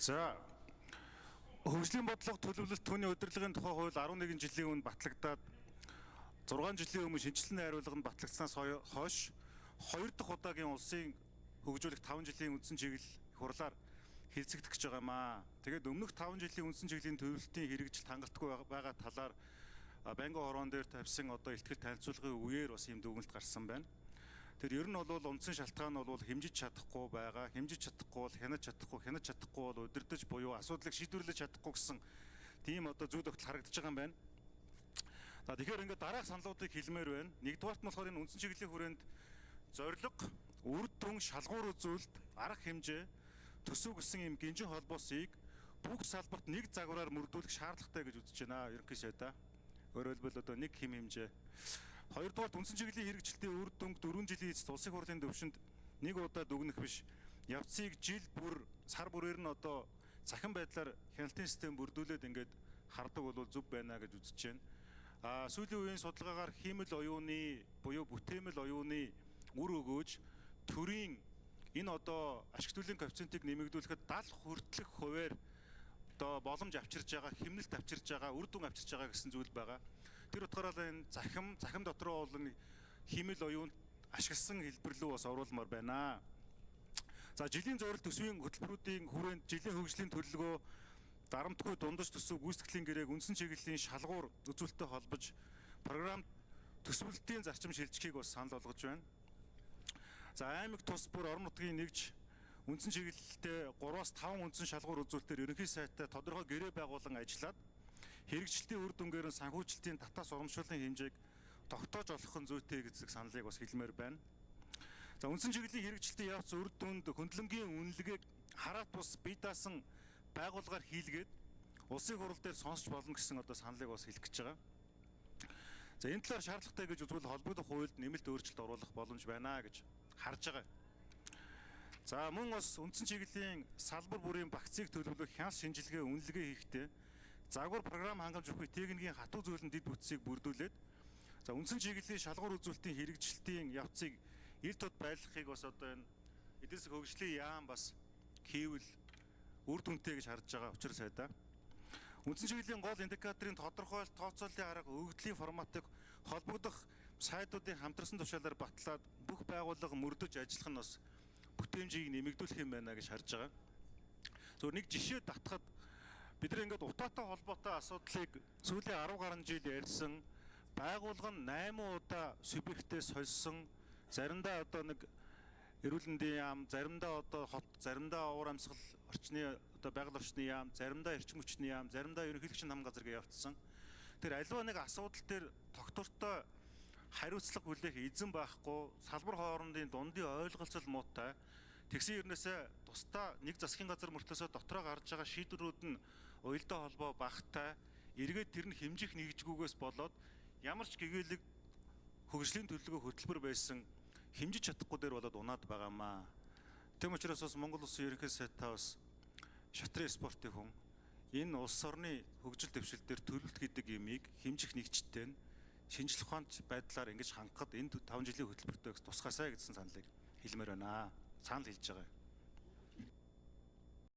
За хөгжлийн бодлого төлөвлөлт түүний удирдлагын тухай хууль 11 жилийн өмнө батлагдаад 6 жилийн өмнө шинжилсэн найруулга нь батлагдсанаас хойш 2 дахь удаагийн улсын хөгжүүлэх 5 жилийн үндсэн чиглэл хурлаар хэлцэгдэх гэж байгаамаа. Тэгээд өмнөх 5 жилийн үндсэн чиглэлийн төлөвлөлтийн хэрэгжилт хангалтгүй байгаа талаар Банкны хорон дээр тавьсан ихтгэл танилцуулгын үеэр бас юм дүгнэлт гарсан байна. Тэр ер нь бол үндсэн шалтгаан нь бол хэмжиж чадахгүй байгаа, хэмжиж чадахгүй бол хянаж чадахгүй бол удирдах буюу асуудлыг шийдвэрлэж чадахгүй гэсэн тийм зүй тогтол харагдаж байгаа юм байна. За тэгэхээр ингээд дараах саналуудыг хэлмээр байна. Нэгдүгээрт нь болохоор энэ үндсэн чиглэлийн хүрээнд зорилго, үр дүн, шалгуур үзүүлэлт, арга хэмжээ, төсөв гэсэн юм гинжин холбоосыг бүх салбарт нэг загвараар мөрдүүлэх шаардлагатай гэж үзэж байна. Ерөнхий сайдаа. Өөрөөр хэлбэл нэг хэм хэмжээ. Хоёрдугаар үндсэн чиглэлийн хэрэгжилтийн үр дүнг 4 жилийн эцэст улсын хурлын төвшөнд нэг удаа дүгнэх биш. Явцыг жил бүр сар бүрээр нь цахим байдлаар хяналтын систем бүрдүүлээд ингээд хардаг бол зөв байна гэж үзэж байна. Сүүлийн үеийн судалгаагаар хиймэл оюуны буюу бүтээмэл оюуны үр өгөөж төрийн энэ ашиг төлөвийн коэффициентийг нэмэгдүүлэхэд 70 хүртэлх хувиар боломж авчирж байгаа, хэмнэлт авчирж байгаа, үр дүн авчирж байгаа гэсэн зүйл байгаа. Тэр утгаараа энэ захим дотроо бол хиймэл оюунд ашигласан хэлбэр рүү бас оруулмаар байна. За жилийн зорилт төсвийн хөтөлбөрүүдийн хүрээнд жилийн хөгжлийн төлөвлөгөө дарамтгүй дундаж төсөв гүйцэтгэлийн гэрээг үндсэн чиглэлийн шалгуур үзүүлэлттэй холбож програм төсвөлтийн зарчим шилжихийг бас санал болгож байна. За аймаг тус бүр орон нутгийн нэгж үндсэн чиглэлтэй 3-5 үндсэн шалгуур үзүүлэлтээр ерөнхий сайттай тодорхой гэрээ байгуулан ажиллаад хэрэгжилтийн үр дүнгээр нь санхүүжилтийн татаас урамшууллын хэмжээг тогтоож олох нь зүйтэй гэсэн саналыг бас хэлмээр байна. За үндсэн чиглэлийн хэрэгжилтийн явц үр дүнд хөндлөнгийн үнэлгээг хараад бус бие даасан байгууллагаар хийлгээд улсын хурал дээр сонсч болно гэсэн саналыг бас хэлэх гэж байгаа. За энэ талаар шаардлагатай гэж үзвэл холбогдох хуульд нэмэлт өөрчлөлт оруулах боломж байна гэж харж байгаа. За мөн бас үндсэн чиглэлийн салбар бүрийн багцыг төлөвлөх хяналт шинжилгээ үнэлгээ хийхдээ загвар програм хангамж бүхий техникийн хатуу зөвлөн дэд бүтцийг бүрдүүлээд за үндсэн чиглэлийн шалгуур үзүүлэлтийн хэрэгжилтийн явцыг ил тод байлгахыг бас энэ эдийн засгийн хөгжлийн яам бас хийвэл үр дүнтэй гэж харж байгаа учраас сайдаа. Үндсэн чиглэлийн гол индикаторын тодорхойлолт, тооцооллын арга, өгөгдлийн форматыг холбогдох сайдуудын хамтарсан тушаалаар батлаад бүх байгууллага мөрдөж ажиллах нь бас бүтээмжийг нэмэгдүүлэх юм байна гэж харж байгаа. Зөв нэг жишээ татхад бид ингээд утаатай холбоотой асуудлыг сүүлийн 10 гаруй жил ярьсан, байгууллага нь 8 удаа субъектээ сольсон, заримдаа нэг эрүүл мэндийн яам, заримдаа хот, заримдаа уур амьсгал орчны байгаль орчны яам, заримдаа эрчим хүчний яам, заримдаа ерөнхийлөгч намын газар гэж явагдсан. Тэр аливаа нэг асуудал дээр тогтвортой хариуцлага хүлээх эзэн байхгүй, салбар хоорондын дундын ойлголцол муутай. Тэгсэн ернээсээ тусдаа нэг засгийн газар мөртлөөсөө дотроо гарч байгаа шийдвэрүүд нь уялдаа холбоо багтай, эргээд тэр нь хэмжих нэгжгүйгээс болоод ямар ч гэгээлэг хөгжлийн төлөвлөгөө хөтөлбөр байсан хэмжиж чадахгүй дээр болоод унаад байгаамаа. Тэм учраас бас Монгол Улсын ерөнхий сайдтай бас шатрын спортын хүн энэ улс орны хөгжил дэвшил дээр төлөвлөлт гэдэг юмыг хэмжих нэгжтэй нь шинжлэх ухаанч байдлаар ингэж хангахад энэ 5 жилийн хөтөлбөртөө тусгаасай гэсэн саналыг хэлмээр байна. Санал хэлж байгаа.